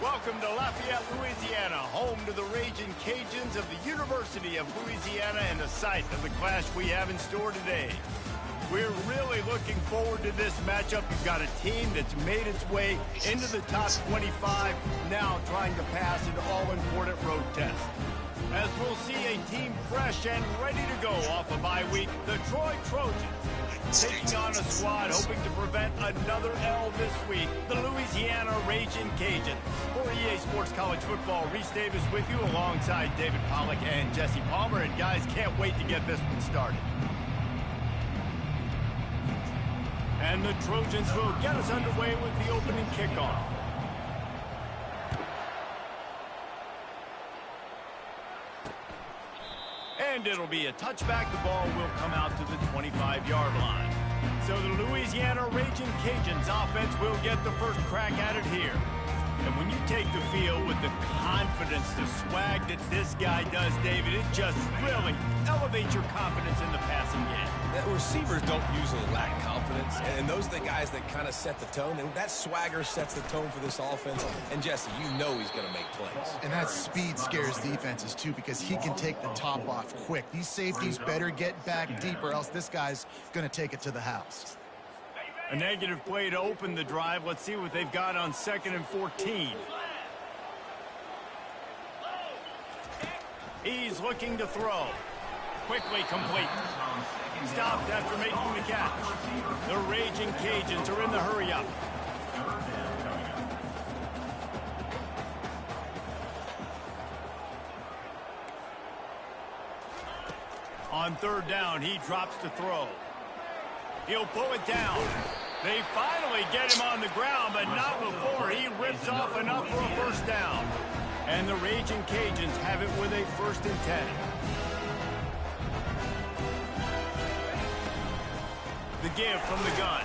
Welcome to Lafayette, Louisiana, home to the Raging Cajuns of the University of Louisiana and the site of the clash we have in store today. We're really looking forward to this matchup. You've got a team that's made its way into the top 25, now trying to pass an all-important road test. As we'll see a team fresh and ready to go off a bye week, the Troy Trojans, taking on a squad hoping to prevent another L this week, the Louisiana Raging Cajuns. For EA Sports College Football, Reese Davis with you alongside David Pollack and Jesse Palmer. And guys, can't wait to get this one started. And the Trojans will get us underway with the opening kickoff. And it'll be a touchback. The ball will come out to the 25-yard line. So the Louisiana Raging Cajuns offense will get the first crack at it here. And when you take the field with the confidence, the swag that this guy does, David, it just really elevates your confidence in the passing game. The receivers don't usually lack confidence, and those are the guys that kind of set the tone, and that swagger sets the tone for this offense. And Jesse, you know he's going to make plays. And that speed scares defenses too, because he can take the top off quick. These safeties better get back deep, or else this guy's going to take it to the house. A negative play to open the drive. Let's see what they've got on 2nd and 14. He's looking to throw. Quickly complete. Stopped after making the catch. The Raging Cajuns are in the hurry-up. On 3rd down, he drops to throw. He'll pull it down. They finally get him on the ground, but not before he rips off enough for a first down. And the Raging Cajuns have it with a 1st and 10. The give from the gun.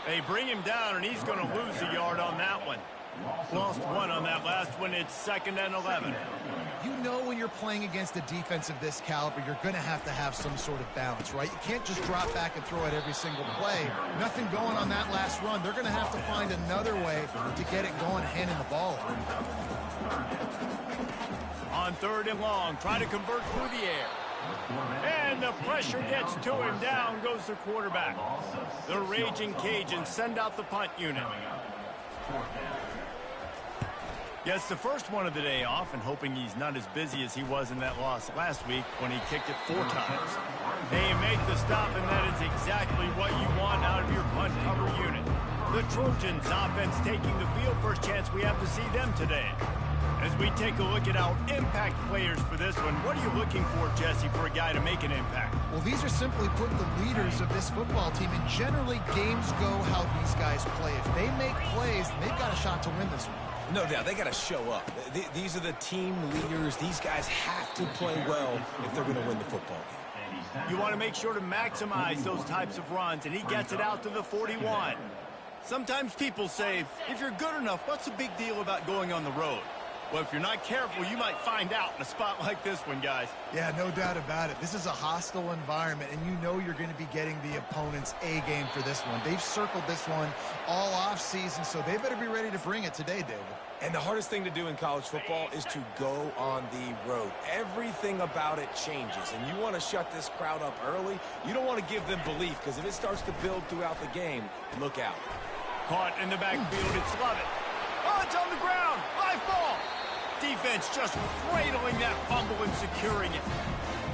They bring him down, and he's going to lose a yard on that one. Lost 1 on that last one. It's 2nd and 11. You know when you're playing against a defense of this caliber, you're going to have some sort of balance, right? You can't just drop back and throw it every single play. Nothing going on that last run. They're going to have to find another way to get it going, handing the ball. On 3rd and long, try to convert through the air. And the pressure gets to him. Down goes the quarterback. The Raging Cajuns send out the punt unit. Gets the first one of the day off, and hoping he's not as busy as he was in that loss last week when he kicked it 4 times. They make the stop, and that is exactly what you want out of your punt cover unit. The Trojans offense taking the field. First chance we have to see them today. As we take a look at our impact players for this one, what are you looking for, Jesse, for a guy to make an impact? Well, these are simply put the leaders of this football team, and generally games go how these guys play. If they make plays, they've got a shot to win this one. No doubt, they got to show up. These are the team leaders. These guys have to play well if they're going to win the football game. You want to make sure to maximize those types of runs, and he gets it out to the 41. Sometimes people say, if you're good enough, what's the big deal about going on the road? Well, if you're not careful, you might find out in a spot like this one, guys. Yeah, no doubt about it. This is a hostile environment, and you know you're going to be getting the opponent's A-game for this one. They've circled this one all off-season, so they better be ready to bring it today, David. And the hardest thing to do in college football is to go on the road. Everything about it changes, and you want to shut this crowd up early. You don't want to give them belief, because if it starts to build throughout the game, look out. Caught in the backfield, it's Lovett. Oh, it's on the ground. Live ball. Defense just cradling that fumble and securing it.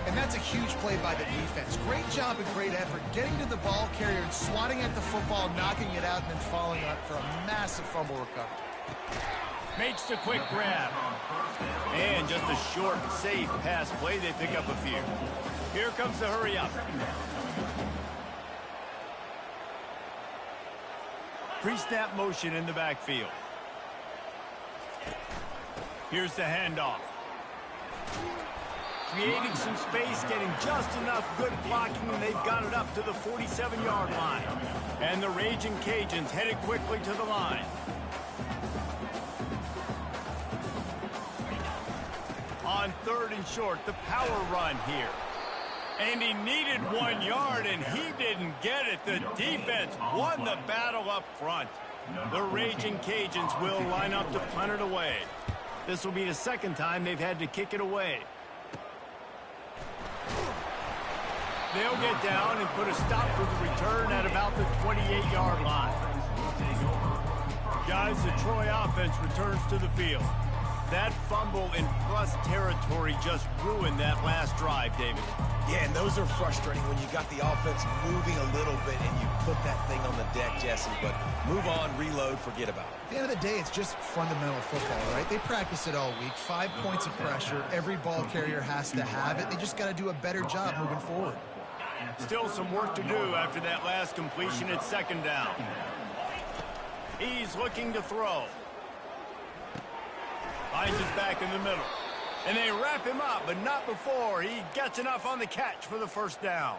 And that's a huge play by the defense. Great job and great effort getting to the ball carrier and swatting at the football, knocking it out, and then following up for a massive fumble recovery. Makes the quick grab. And just a short, safe pass play. They pick up a few. Here comes the hurry up. Pre-snap motion in the backfield. Here's the handoff. Creating some space, getting just enough good blocking, and they've got it up to the 47-yard line. And the Raging Cajuns headed quickly to the line. On 3rd and short, the power run here. And he needed 1 yard, and he didn't get it. The defense won the battle up front. The Raging Cajuns will line up to punt it away. This will be the second time they've had to kick it away. They'll get down and put a stop for the return at about the 28-yard line. Guys, the Troy offense returns to the field. That fumble in plus territory just ruined that last drive, David. Yeah, and those are frustrating when you got the offense moving a little bit and you put that thing on the deck, Jesse. But move on, reload, forget about it. At the end of the day, it's just fundamental football, right? They practice it all week. 5 points of pressure. Every ball carrier has to have it. They just got to do a better job moving forward. Still some work to do after that last completion at second down. He's looking to throw. Finds his back in the middle. And they wrap him up, but not before he gets enough on the catch for the first down.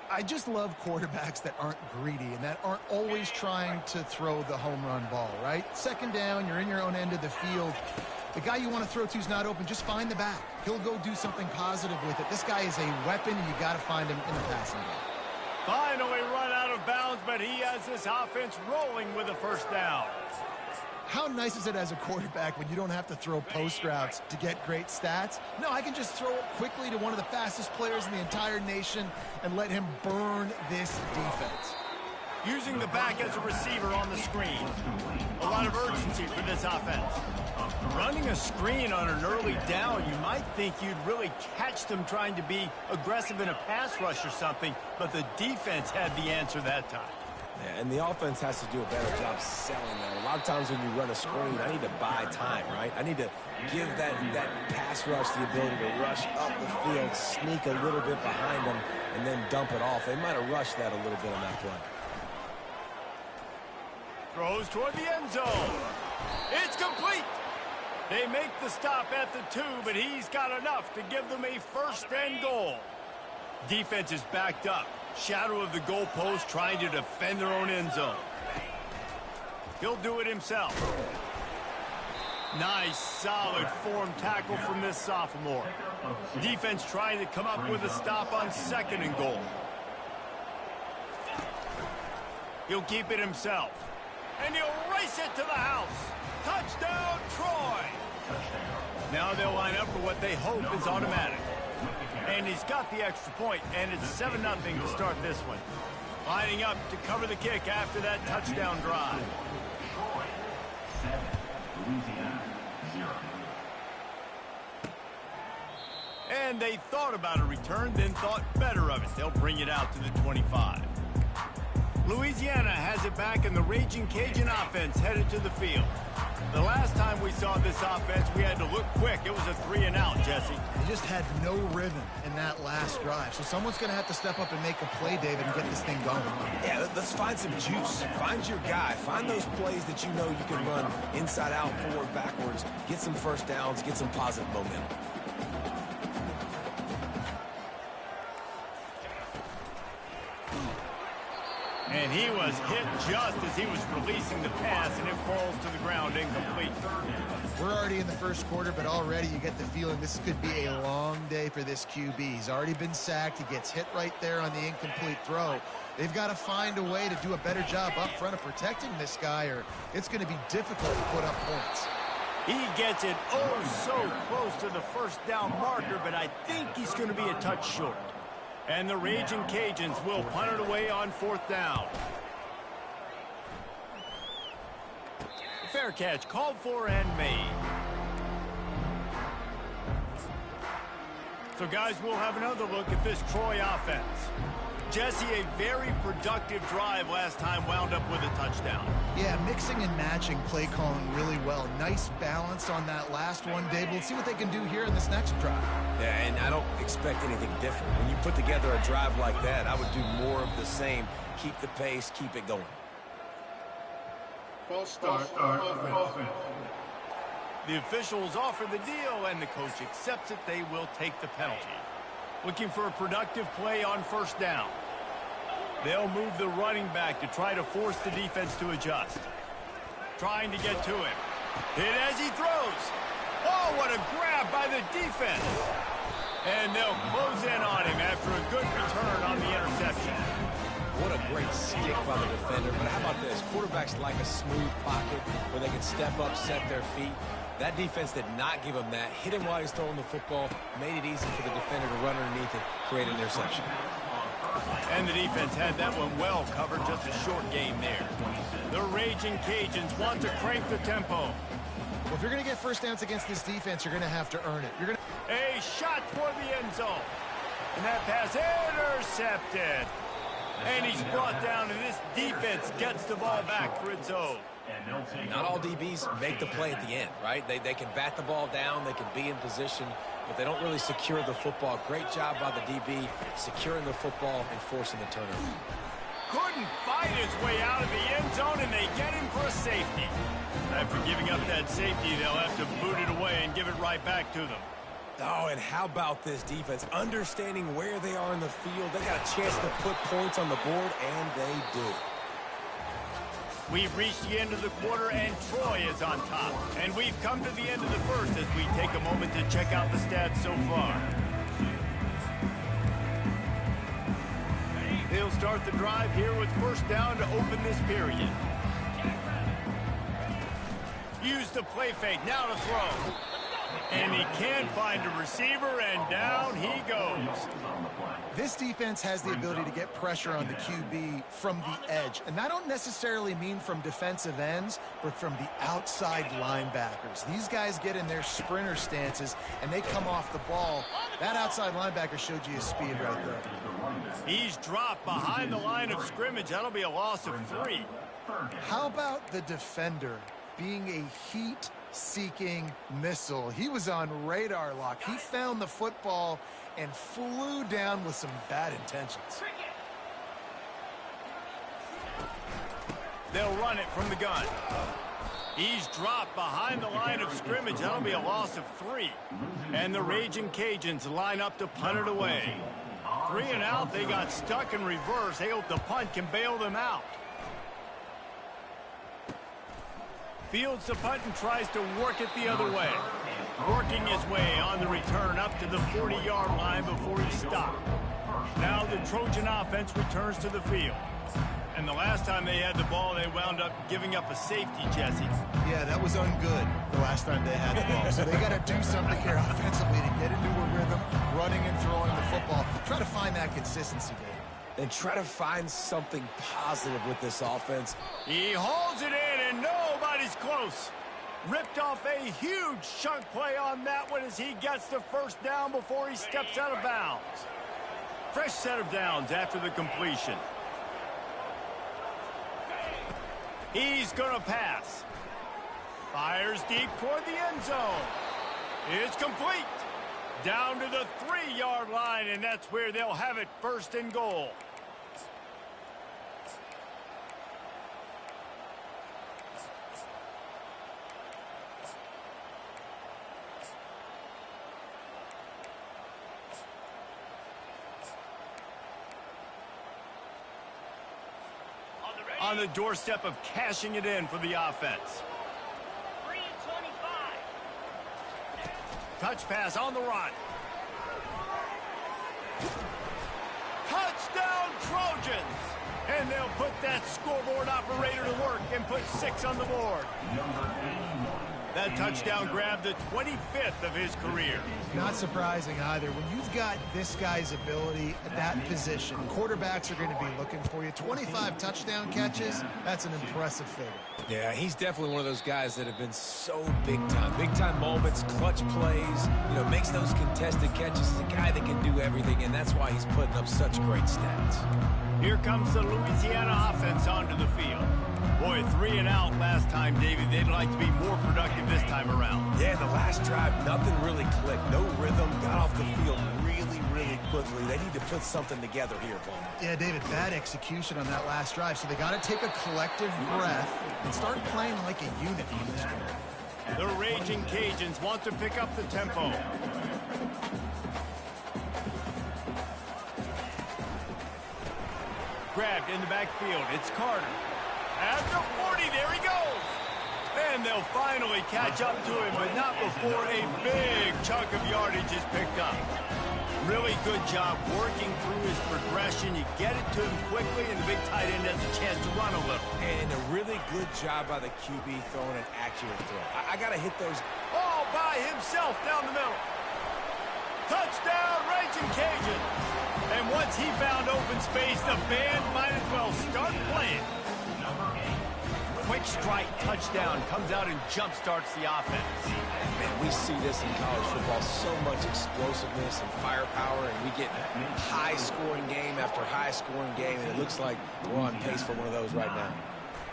I just love quarterbacks that aren't greedy and that aren't always trying to throw the home run ball, right? Second down, you're in your own end of the field. The guy you want to throw to is not open. Just find the back. He'll go do something positive with it. This guy is a weapon, and you got to find him in the passing game. Finally run out of bounds, but he has this offense rolling with a first down. How nice is it as a quarterback when you don't have to throw post routes to get great stats? No, I can just throw it quickly to one of the fastest players in the entire nation and let him burn this defense. Using the back as a receiver on the screen. A lot of urgency for this offense. Running a screen on an early down, you might think you'd really catch them trying to be aggressive in a pass rush or something, but the defense had the answer that time. Yeah, and the offense has to do a better job selling that. A lot of times when you run a screen, I need to buy time, right? I need to give that pass rush the ability to rush up the field, sneak a little bit behind them, and then dump it off. They might have rushed that a little bit on that play. Throws toward the end zone. It's complete. They make the stop at the 2, but he's got enough to give them a first and goal. Defense is backed up. Shadow of the goalpost trying to defend their own end zone. He'll do it himself. Nice, solid form tackle from this sophomore. Defense trying to come up with a stop on second and goal. He'll keep it himself. And he'll race it to the house. Touchdown, Troy! Now they'll line up for what they hope is automatic. And he's got the extra point, and it's 7-0 to start this one. Lining up to cover the kick after that touchdown drive. And they thought about a return, then thought better of it. They'll bring it out to the 25. Louisiana has it back, and the Raging Cajun offense headed to the field. The last time we saw this offense, we had to look quick. It was a 3-and-out, Jesse. They just had no rhythm in that last drive. So someone's going to have to step up and make a play, David, and get this thing going. Yeah, let's find some juice. Find your guy. Find those plays that you know you can run inside out, forward, backwards. Get some first downs. Get some positive momentum. And he was hit just as he was releasing the pass, and it falls to the ground incomplete. We're already in the first quarter, but already you get the feeling this could be a long day for this QB. He's already been sacked. He gets hit right there on the incomplete throw. They've got to find a way to do a better job up front of protecting this guy, or it's going to be difficult to put up points. He gets it oh so close to the first down marker, but I think he's going to be a touch short. And the Raging Cajuns will punt it away on 4th down. Fair catch called for and made. So, guys, we'll have another look at this Troy offense. Jesse, a very productive drive last time wound up with a touchdown. Yeah, mixing and matching play calling really well. Nice balance on that last one, Dave. Let's see what they can do here in this next drive. Yeah, and I don't expect anything different. When you put together a drive like that, I would do more of the same. Keep the pace, keep it going. False start offense. The officials offer the deal, and the coach accepts it. They will take the penalty. Looking for a productive play on 1st down. They'll move the running back to try to force the defense to adjust. Trying to get to him. Hit as he throws. Oh, what a grab by the defense. And they'll close in on him after a good return on the interception. What a great great stick by the defender, but how about this? Quarterbacks like a smooth pocket where they can step up, set their feet. That defense did not give him that. Hit him while he's throwing the football, made it easy for the defender to run underneath it, create an interception. And the defense had that one well covered, just a short game there. The Raging Cajuns want to crank the tempo. Well, if you're going to get first downs against this defense, you're going to have to earn it. A shot for the end zone. And that pass intercepted. And he's brought down, and this defense gets the ball back for its own. Not all DBs make the play at the end, right? They can bat the ball down, they can be in position, but they don't really secure the football. Great job by the DB securing the football and forcing the turnover. Couldn't fight his way out of the end zone, and they get him for a safety. After giving up that safety, they'll have to boot it away and give it right back to them. Oh, and how about this defense? Understanding where they are in the field. They got a chance to put points on the board, and they do. We've reached the end of the quarter, and Troy is on top. And we've come to the end of the first as we take a moment to check out the stats so far. They'll start the drive here with first down to open this period. Use the play fake, now to throw. And he can't find a receiver, and down he goes. This defense has the ability to get pressure on the QB from the edge. And I don't necessarily mean from defensive ends, but from the outside linebackers. These guys get in their sprinter stances, and they come off the ball. That outside linebacker showed you his speed right there. He's dropped behind the line of scrimmage. That'll be a loss of 3. How about the defender being a heat-seeking missile? He was on radar lock. He found the football and flew down with some bad intentions. They'll run it from the gun. He's dropped behind the line of scrimmage. That'll be a loss of 3. And the Raging Cajuns line up to punt it away. 3 and out. They got stuck in reverse. They hope the punt can bail them out. Fields the punt and tries to work it the other way. Working his way on the return up to the 40-yard line before he stopped. Now the Trojan offense returns to the field. And the last time they had the ball, they wound up giving up a safety, Jesse. Yeah, that was ungood the last time they had the ball. So they got to do something here offensively to get into a rhythm, running and throwing the football. Try to find that consistency, Dave. And try to find something positive with this offense. He hauls it in, and nobody's close. Ripped off a huge chunk play on that one as he gets the first down before he steps out of bounds. Fresh set of downs after the completion. He's going to pass. Fires deep toward the end zone. It's complete. Down to the 3-yard line, and that's where they'll have it, first and goal. On the doorstep of cashing it in for the offense. 3 and 25. Touch pass on the run. Touchdown Trojans! And they'll put that scoreboard operator to work and put 6 on the board. That touchdown grabbed the 25th of his career. Not surprising either. When you've got this guy's ability at that position, quarterbacks are going to be looking for you. 25 touchdown catches, that's an impressive figure. Yeah, he's definitely one of those guys that have been so big time. Big time moments, clutch plays, makes those contested catches. He's a guy that can do everything, and that's why he's putting up such great stats. Here comes the Louisiana offense onto the field. Boy, 3 and out last time, David. They'd like to be more productive this time around. Yeah, the last drive, nothing really clicked. No rhythm, got off the field really quickly. They need to put something together here, Bowman. Yeah, David, bad execution on that last drive. So they got to take a collective breath and start playing like a unit on this one. The Raging Cajuns want to pick up the tempo. Grabbed in the backfield. It's Carter. At the 40, there he goes. And they'll finally catch up to him, but not before a big chunk of yardage is picked up. Really good job working through his progression. You get it to him quickly, and the big tight end has a chance to run a little. And a really good job by the QB throwing an accurate throw. I got to hit those. All by himself down the middle. Touchdown, Raging Cajun. And once he found open space, the band might as well start playing. Quick strike touchdown comes out and jump starts the offense. Man, we see this in college football, so much explosiveness and firepower, and we get high-scoring game after high-scoring game, and it looks like we're on pace for one of those right now.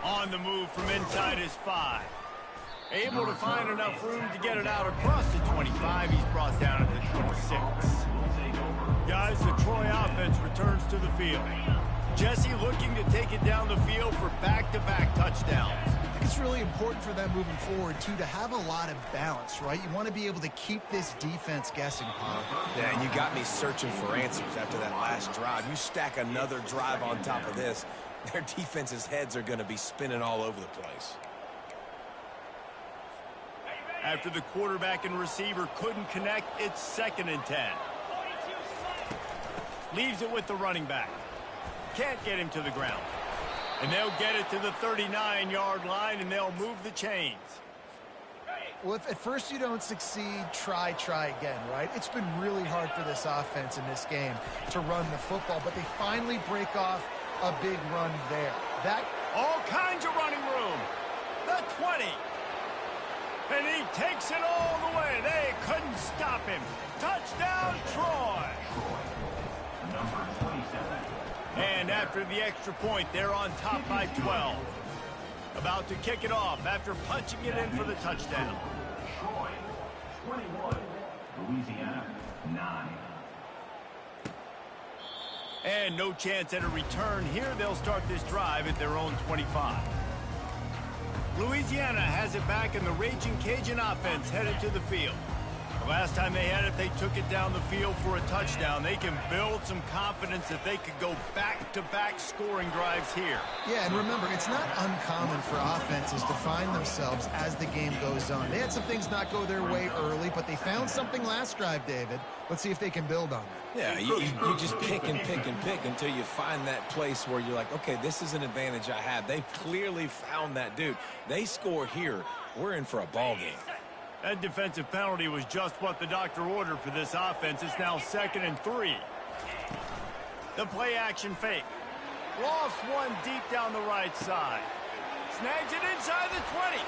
On the move from inside his 5. Able to find enough room to get it out across the 25. He's brought down at the 26. Guys, the Troy offense returns to the field. Jesse looking to take it down the field for back-to-back touchdowns. I think it's really important for them moving forward, too, to have a lot of balance, right? You want to be able to keep this defense guessing, Paul. Yeah, and you got me searching for answers after that last drive. You stack another drive on top of this, their defense's heads are going to be spinning all over the place. After the quarterback and receiver couldn't connect, it's 2nd and 10. Leaves it with the running back. Can't get him to the ground. And they'll get it to the 39-yard line, and they'll move the chains. Well, if at first you don't succeed, try again, right? It's been really hard for this offense in this game to run the football, but they finally break off a big run there. All kinds of running room. The 20. And he takes it all the way. They couldn't stop him. Touchdown, Troy. Number 27. And after the extra point, they're on top by 12. About to kick it off after punching it in for the touchdown. Troy, 21. Louisiana, 9. And no chance at a return here. They'll start this drive at their own 25. Louisiana has it back, and the Raging Cajun offense headed to the field. The last time they had it, they took it down the field for a touchdown. They can build some confidence that they could go back-to-back scoring drives here. Yeah, and remember, it's not uncommon for offenses to find themselves as the game goes on. They had some things not go their way early, but they found something last drive, David. Let's see if they can build on it. Yeah, you just pick and pick and pick until you find that place where you're like, okay, this is an advantage I have. They clearly found that dude. They score here, we're in for a ball game. That defensive penalty was just what the doctor ordered for this offense. It's now 2nd and 3. The play-action fake. Lost one deep down the right side. Snags it inside the 20.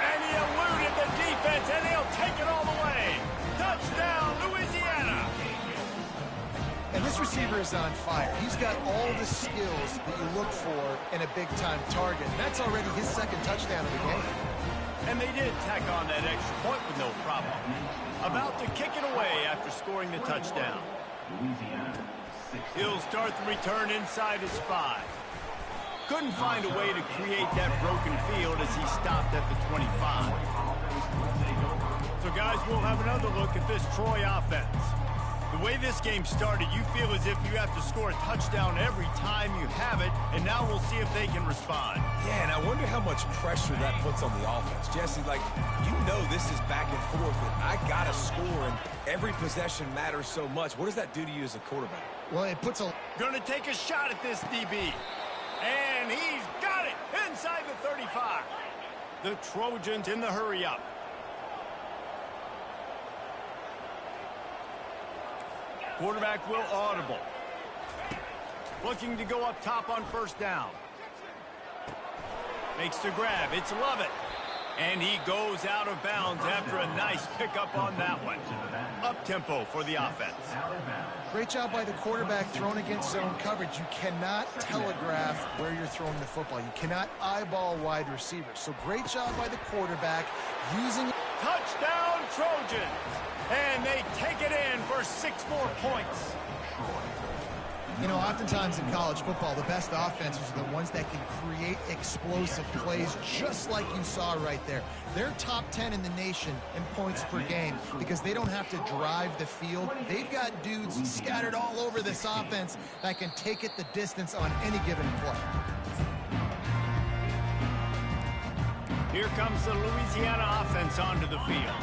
And he eluded the defense, and he'll take it all the way. Touchdown, Louisiana. And this receiver is on fire. He's got all the skills that you look for in a big-time target. And that's already his 2nd touchdown of the game. And they did tack on that extra point with no problem. About to kick it away after scoring the touchdown. He'll start the return inside his 5. Couldn't find a way to create that broken field as he stopped at the 25. So, guys, we'll have another look at this Troy offense. The way this game started, you feel as if you have to score a touchdown every time you have it, and now we'll see if they can respond. Yeah, and I wonder how much pressure that puts on the offense. Jesse, like, you know this is back and forth, and I got to score, and every possession matters so much. What does that do to you as a quarterback? Well, it puts a... Gonna take a shot at this DB. And he's got it inside the 35. The Trojans in the hurry-up. Quarterback will audible. Looking to go up top on 1st down. Makes the grab. It's Lovett. And he goes out of bounds after a nice pickup on that one. Up-tempo for the offense. Great job by the quarterback thrown against zone coverage. You cannot telegraph where you're throwing the football. You cannot eyeball wide receivers. So great job by the quarterback using... Touchdown, Trojans! And they take it in for 6 more points. You know, oftentimes in college football, the best offenses are the ones that can create explosive plays, just like you saw right there. They're top 10 in the nation in points per game because they don't have to drive the field. They've got dudes scattered all over this offense that can take it the distance on any given play. Here comes the Louisiana offense onto the field.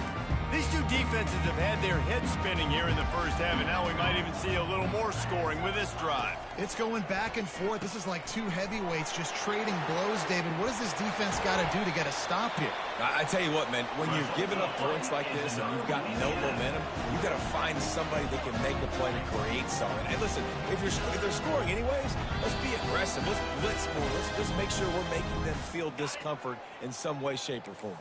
These two defenses have had their heads spinning here in the first half, and now we might even see a little more scoring with this drive. It's going back and forth. This is like two heavyweights just trading blows, David. What does this defense got to do to get a stop here? I tell you what, man, when you're giving up points like this and you've got no momentum, you've got to find somebody that can make the play to create something. And listen, if they're scoring anyways, let's be aggressive. Let's blitz more. Let's make sure we're making them feel discomfort in some way, shape, or form.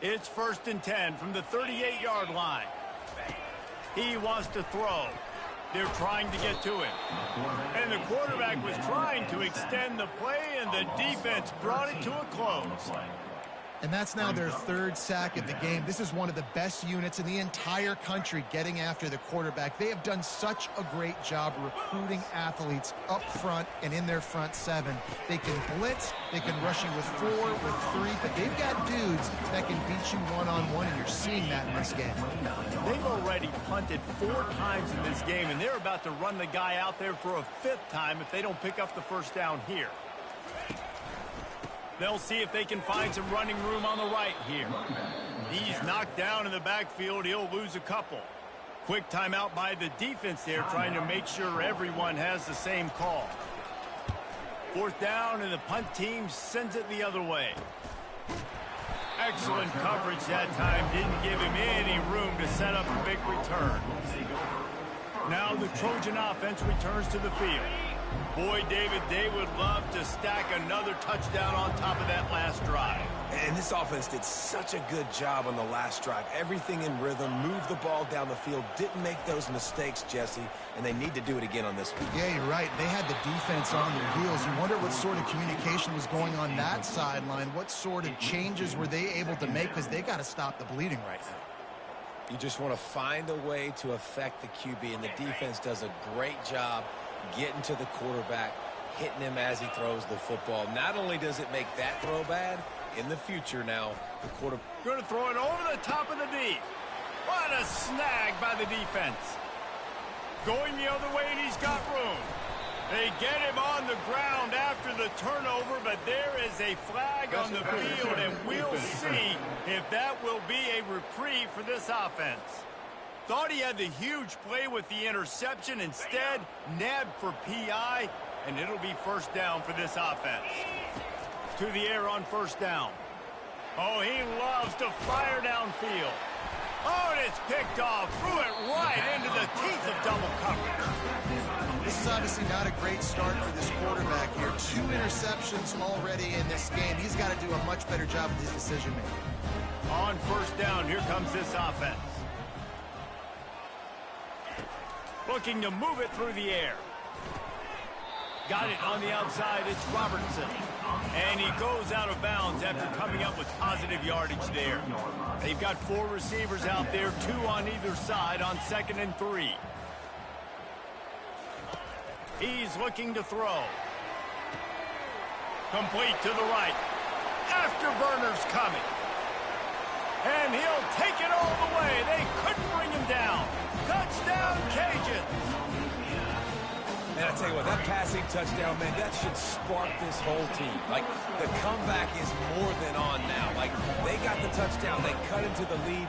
It's 1st and 10 from the 38-yard line. He wants to throw. They're trying to get to him. And the quarterback was trying to extend the play, and the defense brought it to a close. And that's now their third sack of the game. This is one of the best units in the entire country getting after the quarterback. They have done such a great job recruiting athletes up front and in their front seven. They can blitz, they can rush you with 4, with 3, but they've got dudes that can beat you one-on-one, and you're seeing that in this game. They've already punted 4 times in this game, and they're about to run the guy out there for a 5th time if they don't pick up the first down here. They'll see if they can find some running room on the right here. He's knocked down in the backfield. He'll lose a couple. Quick timeout by the defense there, trying to make sure everyone has the same call. 4th down, and the punt team sends it the other way. Excellent coverage that time. Didn't give him any room to set up a big return. Now the Trojan offense returns to the field. Boy, David, they would love to stack another touchdown on top of that last drive. And this offense did such a good job on the last drive. Everything in rhythm, moved the ball down the field, didn't make those mistakes, Jesse, and they need to do it again on this one. Yeah, you're right. They had the defense on their heels. You wonder what sort of communication was going on that sideline. What sort of changes were they able to make, because they got to stop the bleeding right now. You just want to find a way to affect the QB, and the defense does a great job getting to the quarterback, hitting him as he throws the football. Not only does it make that throw bad, in the future now, the quarterback going to throw it over the top of the D. What a snag by the defense. Going the other way, and he's got room. They get him on the ground after the turnover, but there is a flag on the field, and we'll see if that will be a reprieve for this offense. Thought he had the huge play with the interception. Instead, nabbed for PI, and it'll be 1st down for this offense. To the air on 1st down. Oh, he loves to fire downfield. Oh, and it's picked off. Threw it right into the teeth of double coverage. This is obviously not a great start for this quarterback here. 2 interceptions already in this game. He's got to do a much better job with his decision-making. On 1st down, here comes this offense. Looking to move it through the air. Got it on the outside. It's Robertson. And he goes out of bounds after coming up with positive yardage there. They've got 4 receivers out there, 2 on either side on 2nd and 3. He's looking to throw. Complete to the right. Afterburner's coming. And he'll take it all the way. They couldn't bring him down. Touchdown, Cajuns. Man, I tell you what, that passing touchdown, man, that should spark this whole team. Like, the comeback is more than on now. Like, they got the touchdown. They cut into the lead.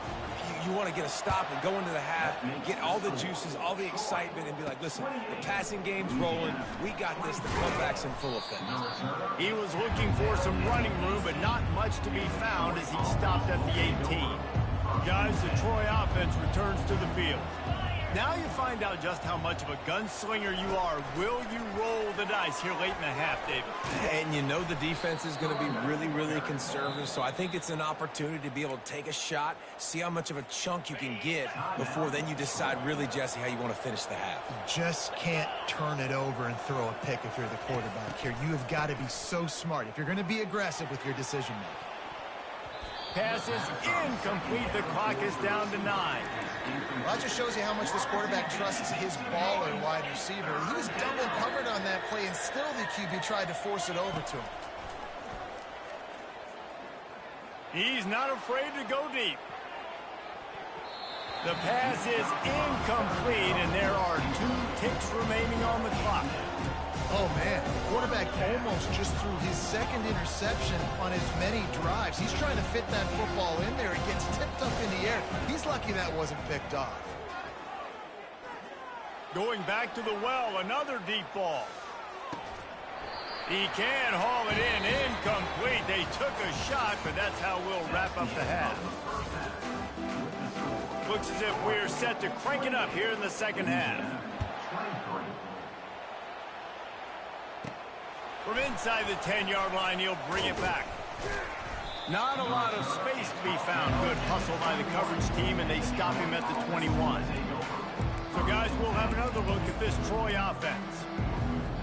You want to get a stop and go into the half, get all the juices, all the excitement, and be like, listen, the passing game's rolling. We got this. The comeback's in full effect. He was looking for some running room, but not much to be found as he stopped at the 18. Guys, the Troy offense returns to the field. Now you find out just how much of a gunslinger you are. Will you roll the dice here late in the half, David? And you know the defense is going to be really, really conservative, so I think it's an opportunity to be able to take a shot, see how much of a chunk you can get before then you decide really, Jesse, how you want to finish the half. You just can't turn it over and throw a pick if you're the quarterback here. You have got to be so smart if you're going to be aggressive with your decision-making. Pass is incomplete. The clock is down to 9. Well, that just shows you how much this quarterback trusts his baller wide receiver. He was double covered on that play, and still the QB tried to force it over to him. He's not afraid to go deep. The pass is incomplete, and there are 2 ticks remaining on the clock. Oh, man, the quarterback almost just threw his second interception on as many drives. He's trying to fit that football in there. It gets tipped up in the air. He's lucky that wasn't picked off. Going back to the well, another deep ball. He can haul it in, incomplete. They took a shot, but that's how we'll wrap up the half. Looks as if we're set to crank it up here in the second half. From inside the 10-yard line, he'll bring it back. Not a lot of space to be found. Good hustle by the coverage team, and they stop him at the 21. So, guys, we'll have another look at this Troy offense.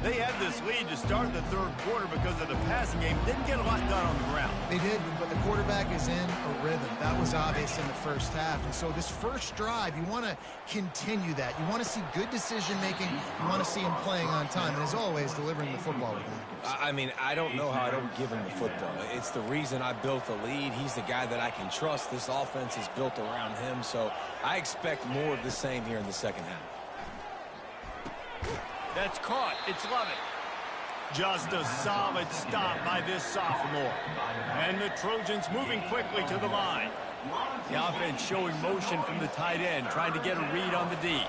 They had this lead to start the third quarter because of the passing game. Didn't get a lot done on the ground. They did, but the quarterback is in a rhythm. That was obvious in the first half. And so this first drive, you want to continue that. You want to see good decision-making. You want to see him playing on time. And as always, delivering the football with accuracy. I mean, I don't know how I don't give him the football. It's the reason I built the lead. He's the guy that I can trust. This offense is built around him. So I expect more of the same here in the second half. That's caught. It's Lovett. Just a solid stop by this sophomore. And the Trojans moving quickly to the line. The offense showing motion from the tight end, trying to get a read on the D.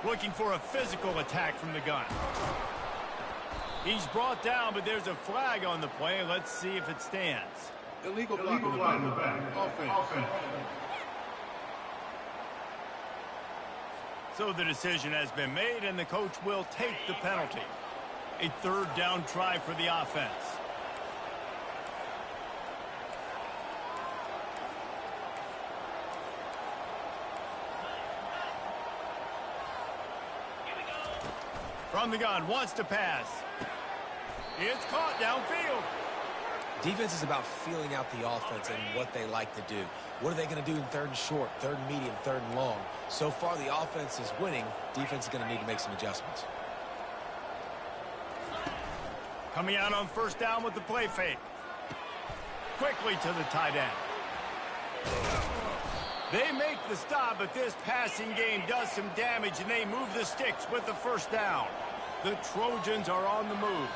Looking for a physical attack from the gun. He's brought down, but there's a flag on the play. Let's see if it stands. Illegal block in the back. Offense. So the decision has been made, and the coach will take the penalty. A third down try for the offense. From the gun, wants to pass. It's caught downfield. Defense is about feeling out the offense and what they like to do. What are they going to do in third and short, third and medium, third and long? So far, the offense is winning. Defense is going to need to make some adjustments. Coming out on first down with the play fake. Quickly to the tight end. They make the stop, but this passing game does some damage, and they move the sticks with the first down. The Trojans are on the move.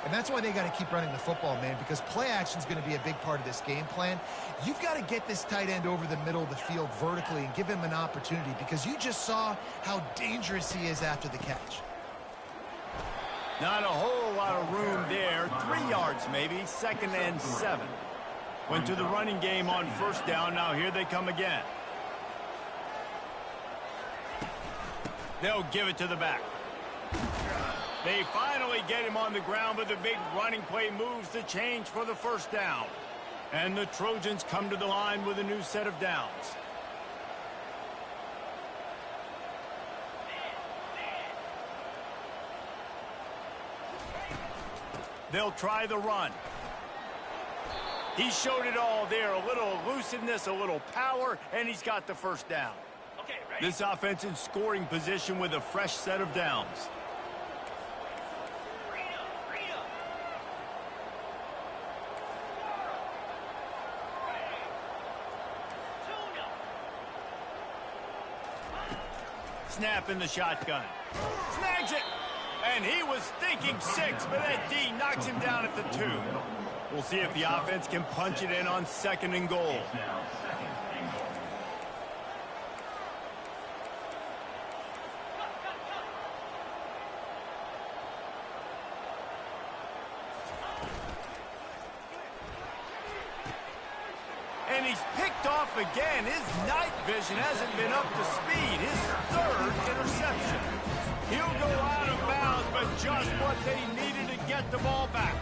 And that's why they got to keep running the football, man, because play action is going to be a big part of this game plan. You've got to get this tight end over the middle of the field vertically and give him an opportunity, because you just saw how dangerous he is after the catch. Not a whole lot of room there. 3 yards maybe, 2nd and 7. Went to the running game on first down. Now here they come again. They'll give it to the back. They finally get him on the ground, but the big running play moves the change for the first down. And the Trojans come to the line with a new set of downs. They'll try the run. He showed it all there. A little elusiveness, a little power, and he's got the first down. Okay, ready? This offense in scoring position with a fresh set of downs. Snap in the shotgun. Snags it. And he was thinking 6, but that D knocks him down at the 2. We'll see if the offense can punch it in on 2nd and goal. And he's picked off again. His night vision hasn't been up to speed. His 3rd interception. He'll go out of bounds, but just what they needed to get the ball back.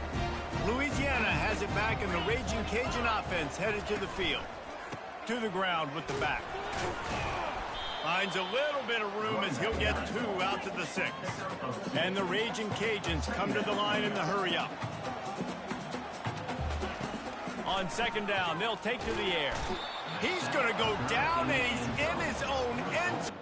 Louisiana has it back, and the Raging Cajun offense headed to the field. To the ground with the back. Finds a little bit of room as he'll get 2 out to the 6. And the Raging Cajuns come to the line in the hurry-up. On 2nd down, they'll take to the air. He's going to go down, and he's in his own end zone.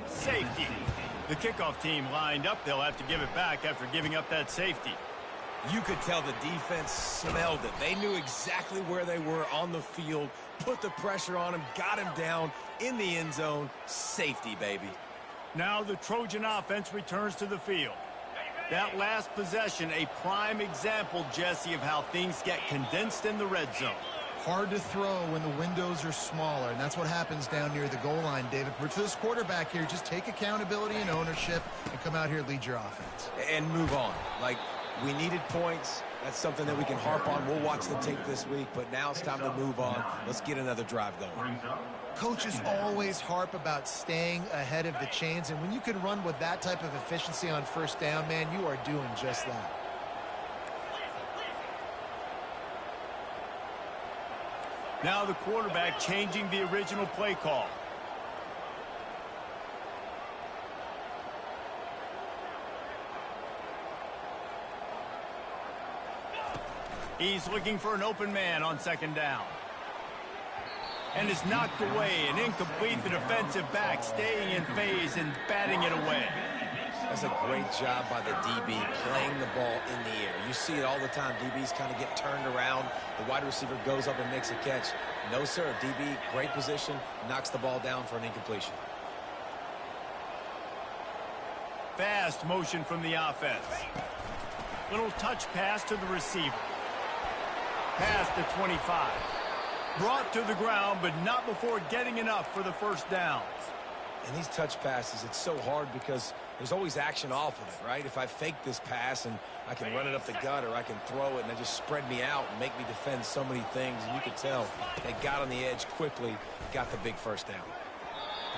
Safety. The kickoff team lined up. They'll have to give it back after giving up that safety. You could tell the defense smelled it. They knew exactly where they were on the field, put the pressure on him, got him down in the end zone. Safety, baby. Now the Trojan offense returns to the field. That last possession, a prime example, Jesse, of how things get condensed in the red zone. Hard to throw when the windows are smaller, and that's what happens down near the goal line, David. But for this quarterback here, just take accountability and ownership and come out here and lead your offense. And move on. Like, we needed points. That's something that we can harp on. We'll watch the tape this week, but now it's time to move on. Let's get another drive going. Coaches always harp about staying ahead of the chains, and when you can run with that type of efficiency on first down, man, you are doing just that. Now the quarterback changing the original play call. He's looking for an open man on second down. And is knocked away and incomplete. The defensive back staying in phase and batting it away. That's a great job by the DB playing the ball in the air. You see it all the time. DBs kind of get turned around. The wide receiver goes up and makes a catch. No, sir. DB, great position, knocks the ball down for an incompletion. Fast motion from the offense. Little touch pass to the receiver. Past the 25. Brought to the ground, but not before getting enough for the first downs. And these touch passes, it's so hard because there's always action off of it, right? If I fake this pass and I can run it up the gut, or I can throw it and they just spread me out and make me defend so many things. And you could tell they got on the edge quickly, got the big first down.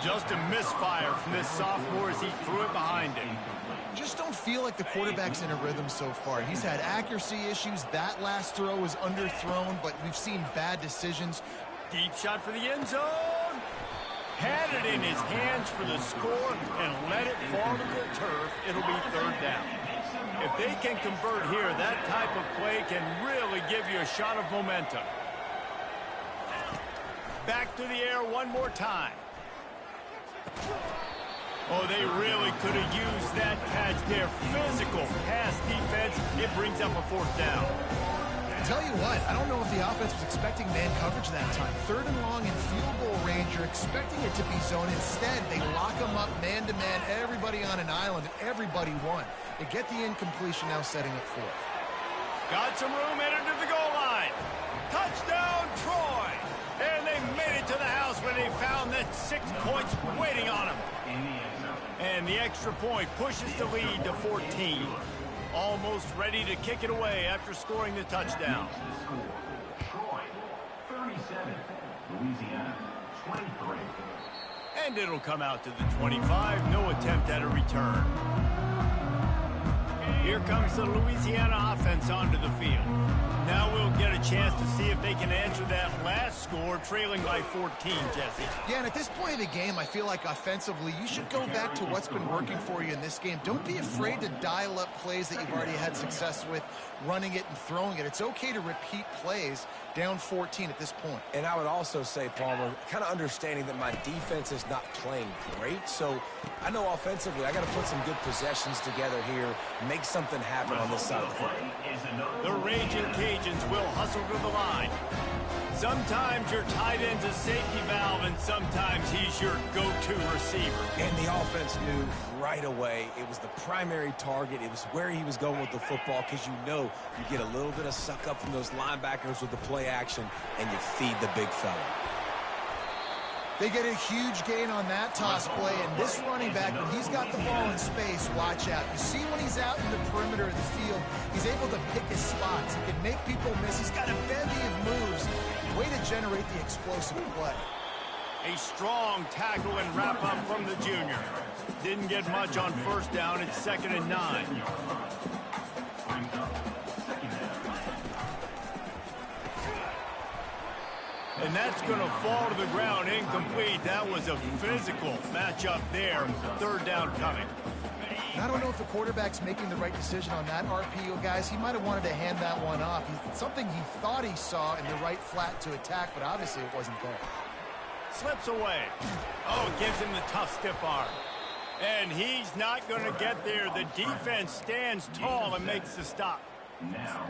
Just a misfire from this sophomore as he threw it behind him. Just don't feel like the quarterback's in a rhythm so far. He's had accuracy issues. That last throw was underthrown, but we've seen bad decisions. Deep shot for the end zone. Had it in his hands for the score and let it fall to the turf. It'll be third down. If they can convert here, that type of play can really give you a shot of momentum. Back to the air one more time. Oh, they really could have used that catch there. Physical pass defense. It brings up a fourth down. Tell you what, I don't know if the offense was expecting man coverage that time. Third and long in field goal range, you're expecting it to be zone. Instead, they lock them up man-to-man, everybody on an island, and everybody won. They get the incompletion, now setting it fourth. Got some room headed to the goal line. Touchdown, Troy! And they made it to the house when they found that 6 points waiting on them. And the extra point pushes the lead to 14. Almost ready to kick it away after scoring the touchdown. Troy, 37. Louisiana, 23. And it'll come out to the 25. No attempt at a return. Here comes the Louisiana offense onto the field. Now we'll get a chance to see if they can answer that last score, trailing by 14, Jesse. Yeah, and at this point of the game, I feel like offensively, you should go back to what's been working for you in this game. Don't be afraid to dial up plays that you've already had success with, running it and throwing it. It's okay to repeat plays down 14 at this point. And I would also say, Palmer, kind of understanding that my defense is not playing great. So I know offensively I got to put some good possessions together here, make something happen on this side of the football. The Raging Cajuns will hustle to the line. Sometimes your tight end's a safety valve, and sometimes he's your go-to receiver. And the offense knew right away it was the primary target. It was where he was going with the football, because you know you get a little bit of suck up from those linebackers with the play action, and you feed the big fella. They get a huge gain on that toss play, and this running back, when he's got the ball in space, watch out. You see when he's out in the perimeter of the field, he's able to pick his spots. He can make people miss. He's got a bevy of moves. Way to generate the explosive play. A strong tackle and wrap-up from the junior. Didn't get much on first down. It's 2nd and 9. And that's going to fall to the ground incomplete. That was a physical matchup there. Third down coming. I don't know if the quarterback's making the right decision on that RPO, guys. He might have wanted to hand that one off. Something he thought he saw in the right flat to attack, but obviously it wasn't there. Slips away. Oh, gives him the tough stiff arm. And he's not going to get there. The defense stands tall and makes the stop. Now,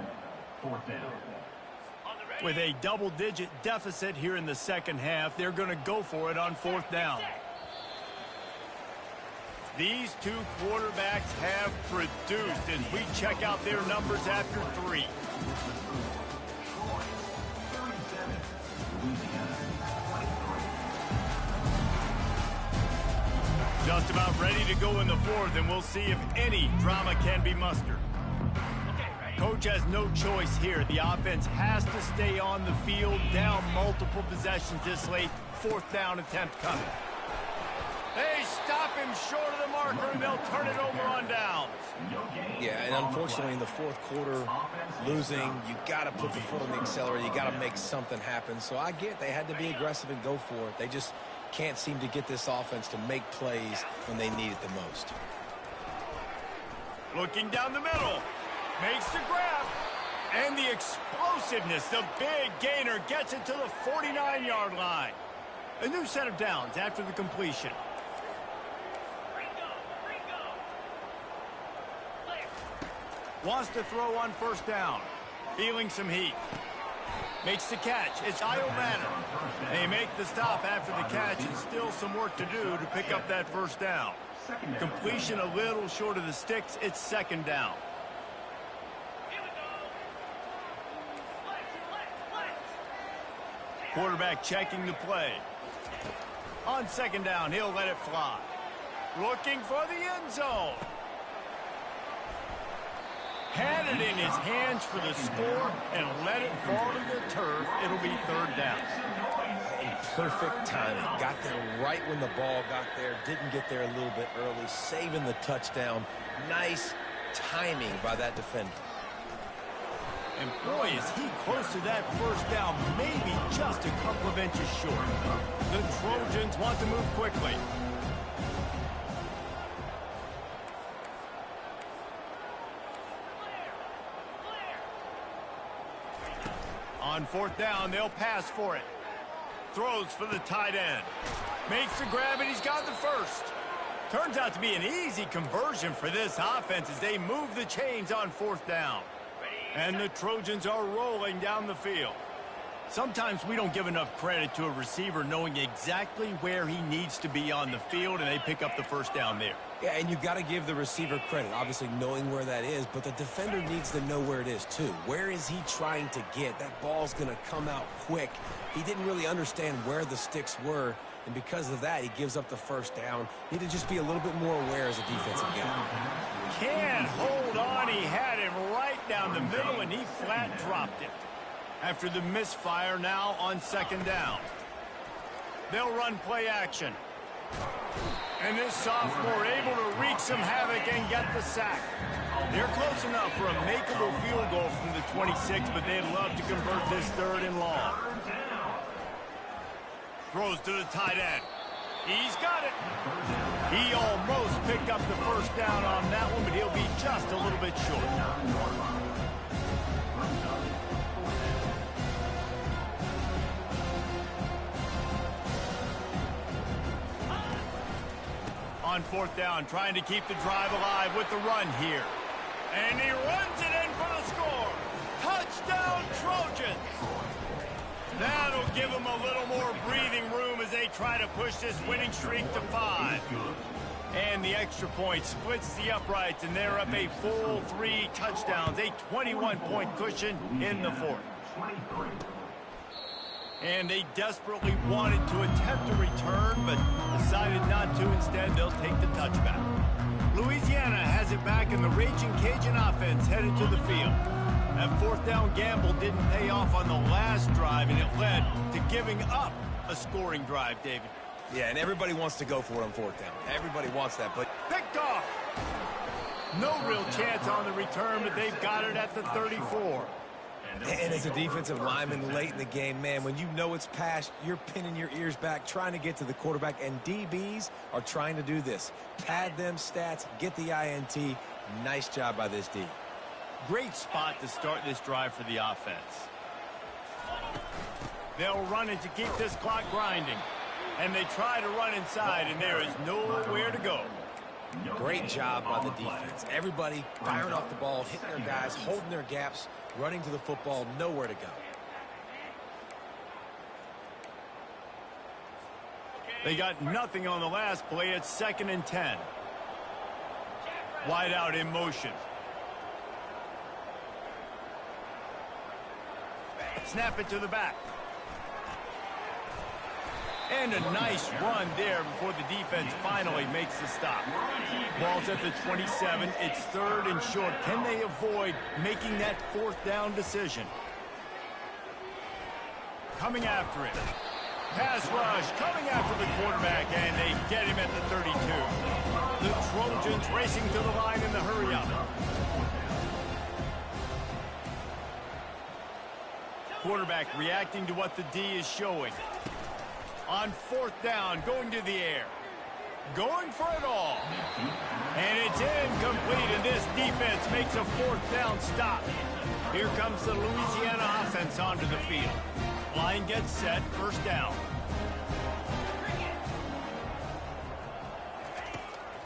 4th down. With a double-digit deficit here in the second half, they're going to go for it on 4th down. These two quarterbacks have produced as we check out their numbers after 3. Just about ready to go in the 4th, and we'll see if any drama can be mustered. Coach has no choice here. The offense has to stay on the field, down multiple possessions this late. 4th down attempt coming. They stop him short of the marker, and they'll turn it over on downs. Yeah, and unfortunately in the 4th quarter, losing, you got to put the foot on the accelerator. You got to make something happen. So I get they had to be aggressive and go for it. They just can't seem to get this offense to make plays when they need it the most. Looking down the middle. Makes the grab. And the explosiveness, the big gainer, gets it to the 49-yard line. A new set of downs after the completion. Wants to throw on 1st down. Feeling some heat. Makes the catch. It's Io Manor. They make the stop after the catch, and still some work to do to pick up that 1st down. Completion a little short of the sticks. It's 2nd down. Quarterback checking the play. On 2nd down, he'll let it fly. Looking for the end zone. Had it in his hands for the score and let it fall to the turf. It'll be 3rd down. And perfect timing. Got there right when the ball got there. Didn't get there a little bit early. Saving the touchdown. Nice timing by that defender. And boy, is he close to that 1st down, maybe just a couple of inches short. The Trojans want to move quickly. On 4th down, they'll pass for it. Throws for the tight end. Makes the grab, and he's got the 1st. Turns out to be an easy conversion for this offense as they move the chains on 4th down. And the Trojans are rolling down the field. Sometimes we don't give enough credit to a receiver knowing exactly where he needs to be on the field, and they pick up the 1st down there. Yeah, and you got to give the receiver credit, obviously knowing where that is, but the defender needs to know where it is too. Where is he trying to get? That ball's going to come out quick. He didn't really understand where the sticks were, and because of that, he gives up the 1st down. Need to just be a little bit more aware as a defensive guy. Can't hold on. He had him right down the middle, and he flat dropped it. After the misfire, now on 2nd down. They'll run play action. And this sophomore able to wreak some havoc and get the sack. They're close enough for a makeable field goal from the 26, but they'd love to convert this 3rd and long. Throws to the tight end. He's got it. He almost picked up the 1st down on that one, but he'll be just a little bit short. On 4th down, trying to keep the drive alive with the run here. And he runs it in for the score. Touchdown, Trojans. That'll give them a little more breathing room as they try to push this winning streak to 5. And the extra point splits the uprights, and they're up a full 3 touchdowns, a 21-point cushion in the 4th. And they desperately wanted to attempt a return, but decided not to. Instead, they'll take the touchback. Louisiana has it back, and the Raging Cajun offense headed to the field. That 4th down gamble didn't pay off on the last drive, and it led to giving up a scoring drive, David. Yeah, and everybody wants to go for it on 4th down. Everybody wants that, but picked off. No real chance on the return, but they've got it at the 34. And as a defensive lineman late in the game, man, when you know it's past, you're pinning your ears back, trying to get to the quarterback, and DBs are trying to do this. Pad them stats, get the INT. Nice job by this D. Great spot to start this drive for the offense. They'll run it to keep this clock grinding. And they try to run inside, and there is nowhere to go. Great job by the defense. Everybody firing off the ball, hitting their guys, holding their gaps, running to the football, nowhere to go. They got nothing on the last play. It's 2nd and 10. Wide out in motion. Snap it to the back. And a nice run there before the defense finally makes the stop. Ball's at the 27. It's 3rd and short. Can they avoid making that 4th down decision? Coming after it. Pass rush coming after the quarterback, and they get him at the 32. The Trojans racing to the line in the hurry-up. Quarterback reacting to what the D is showing. On 4th down, going to the air. Going for it all. And it's incomplete, and this defense makes a 4th down stop. Here comes the Louisiana offense onto the field. Line gets set, 1st down.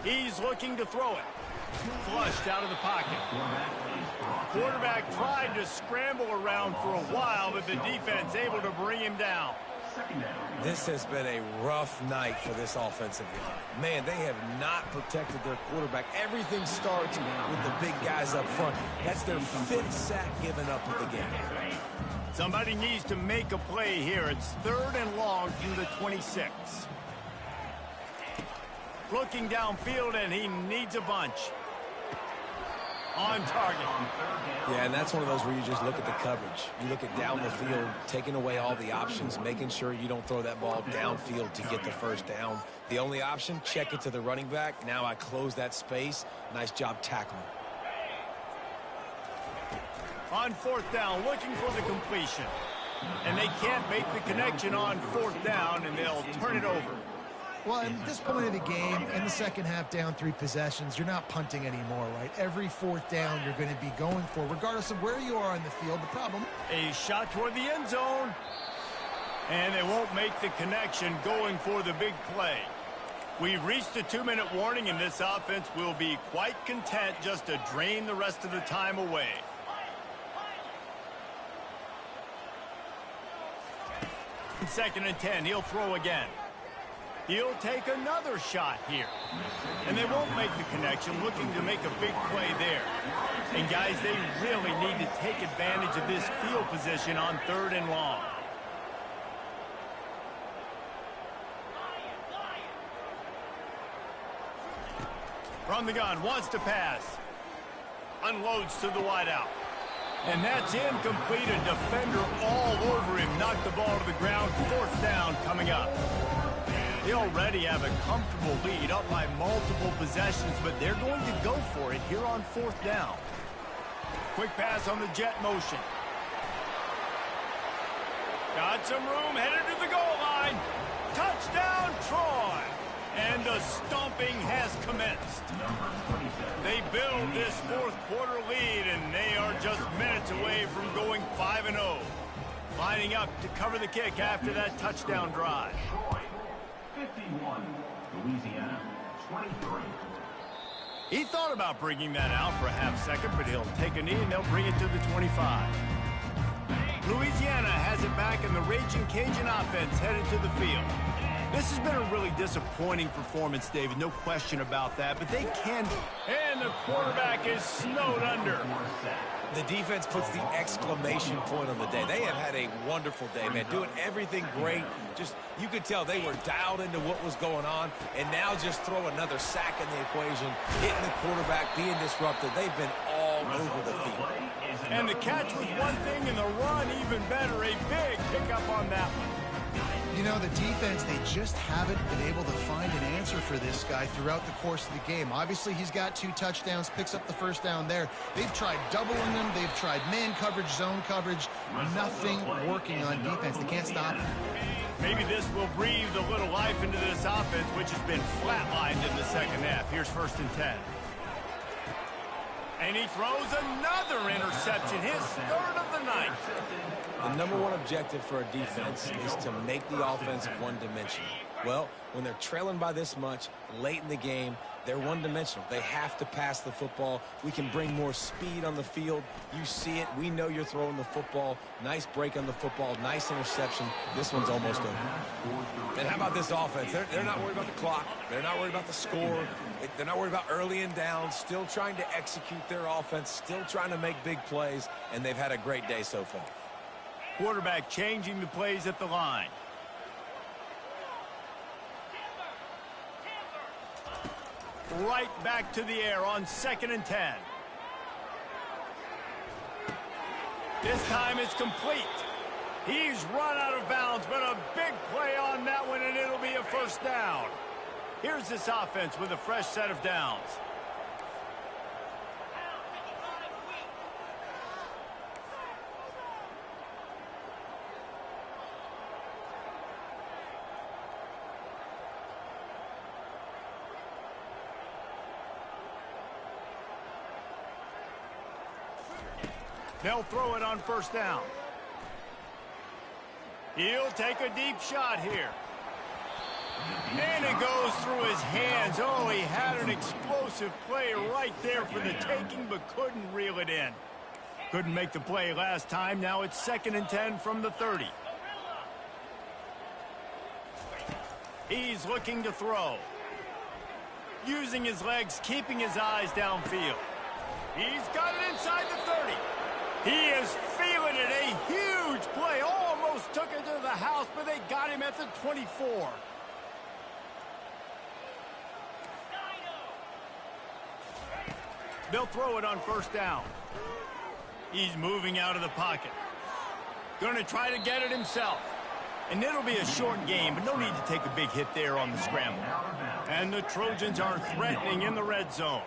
He's looking to throw it. Flushed out of the pocket. Quarterback tried to scramble around for a while, but the defense able to bring him down. This has been a rough night for this offensive line. Man, they have not protected their quarterback. Everything starts with the big guys up front. That's their 5th sack given up of the game. Somebody needs to make a play here. It's 3rd and long from the 26. Looking downfield, and he needs a bunch. On target. Yeah, and that's one of those where you just look at the coverage. You look at down the field, taking away all the options, making sure you don't throw that ball downfield to get the 1st down. The only option, check it to the running back. Now I close that space. Nice job tackling. On 4th down, looking for the completion. And they can't make the connection on 4th down, and they'll turn it over. Well, at this point of the game, in the second half, down 3 possessions, you're not punting anymore, right? Every 4th down you're going to be going for, regardless of where you are on the field. The problem... A shot toward the end zone. And they won't make the connection going for the big play. We've reached the 2-minute warning, and this offense will be quite content just to drain the rest of the time away. In 2nd and 10, he'll throw again. He'll take another shot here. And they won't make the connection, looking to make a big play there. And guys, they really need to take advantage of this field position on 3rd and long. From the gun, wants to pass. Unloads to the wideout. And that's incomplete. A defender all over him. Knocked the ball to the ground. 4th down coming up. They already have a comfortable lead, up by multiple possessions, but they're going to go for it here on 4th down. Quick pass on the jet motion. Got some room, headed to the goal line. Touchdown, Troy! And the stomping has commenced. They build this 4th quarter lead, and they are just minutes away from going 5-0. Lining up to cover the kick after that touchdown drive. 51, Louisiana, 23. He thought about bringing that out for a half second, but he'll take a knee and they'll bring it to the 25. Louisiana has it back, and the Raging Cajun offense headed to the field. This has been a really disappointing performance, David, no question about that, but they can. And the quarterback is snowed under. The defense puts the exclamation point on the day. They have had a wonderful day, man, doing everything great. Just, you could tell they were dialed into what was going on, and now just throw another sack in the equation, hitting the quarterback, being disrupted. They've been all over the field. And the catch was one thing, and the run even better. A big pickup on that one. You know, the defense, they just haven't been able to find an answer for this guy throughout the course of the game. Obviously, he's got 2 touchdowns, picks up the 1st down there. They've tried doubling him. They've tried man coverage, zone coverage. Nothing working on defense. They can't stop him. Maybe this will breathe a little life into this offense, which has been flatlined in the second half. Here's 1st and 10. And he throws another interception, his 3rd of the night. The #1 objective for a defense is to make the offense one-dimensional. Well, when they're trailing by this much late in the game, they're one-dimensional. They have to pass the football. We can bring more speed on the field. You see it. We know you're throwing the football. Nice break on the football. Nice interception. This one's almost over. And how about this offense? They're not worried about the clock. They're not worried about the score. They're not worried about early and down. Still trying to execute their offense. Still trying to make big plays. And they've had a great day so far. Quarterback changing the plays at the line. Right back to the air on 2nd and 10. This time it's complete. He's run out of bounds, but a big play on that one, and it'll be a first down. Here's this offense with a fresh set of downs. They'll throw it on first down. He'll take a deep shot here. And it goes through his hands. Oh, he had an explosive play right there for the taking, but couldn't reel it in. Couldn't make the play last time. Now it's 2nd and 10 from the 30. He's looking to throw. Using his legs, keeping his eyes downfield. He's got it inside the 30. He is feeling it. A huge play. Almost took it to the house, but they got him at the 24. They'll throw it on first down. He's moving out of the pocket. Going to try to get it himself. And it'll be a short game, but no need to take a big hit there on the scramble. And the Trojans are threatening in the red zone.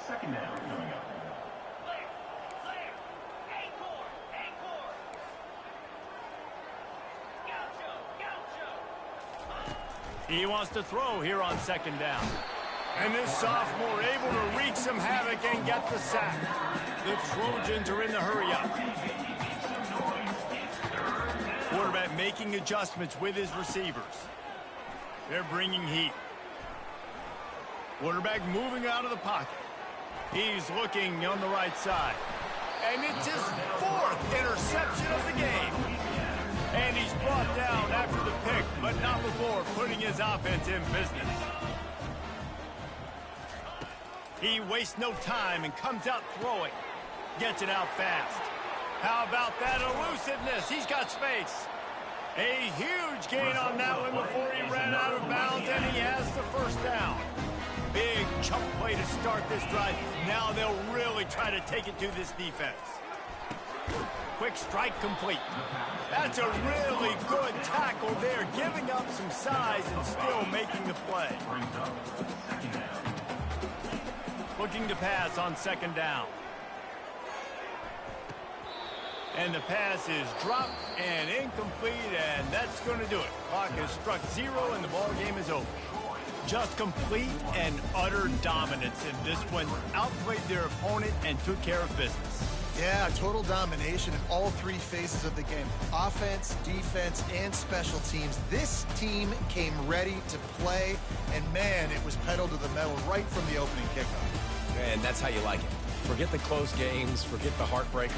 2nd down coming up. He wants to throw here on 2nd down. And this sophomore able to wreak some havoc and get the sack. The Trojans are in the hurry-up. Quarterback making adjustments with his receivers. They're bringing heat. Quarterback moving out of the pocket. He's looking on the right side. And it's his 4th interception of the game. And he's brought down after the pick, but not before putting his offense in business. He wastes no time and comes out throwing. Gets it out fast. How about that elusiveness? He's got space. A huge gain on that one before he ran out of bounds, and he has the first down. Big chunk play to start this drive. Now they'll really try to take it to this defense. Quick strike complete. That's a really good tackle there, giving up some size and still making the play. Looking to pass on 2nd down. And the pass is dropped and incomplete, and that's going to do it. Clock has struck 0, and the ball game is over. Just complete and utter dominance in this one. Outplayed their opponent and took care of business. Yeah, total domination in all 3 phases of the game. Offense, defense, and special teams. This team came ready to play, and man, it was pedal to the metal right from the opening kickoff. And that's how you like it. Forget the close games, forget the heartbreak.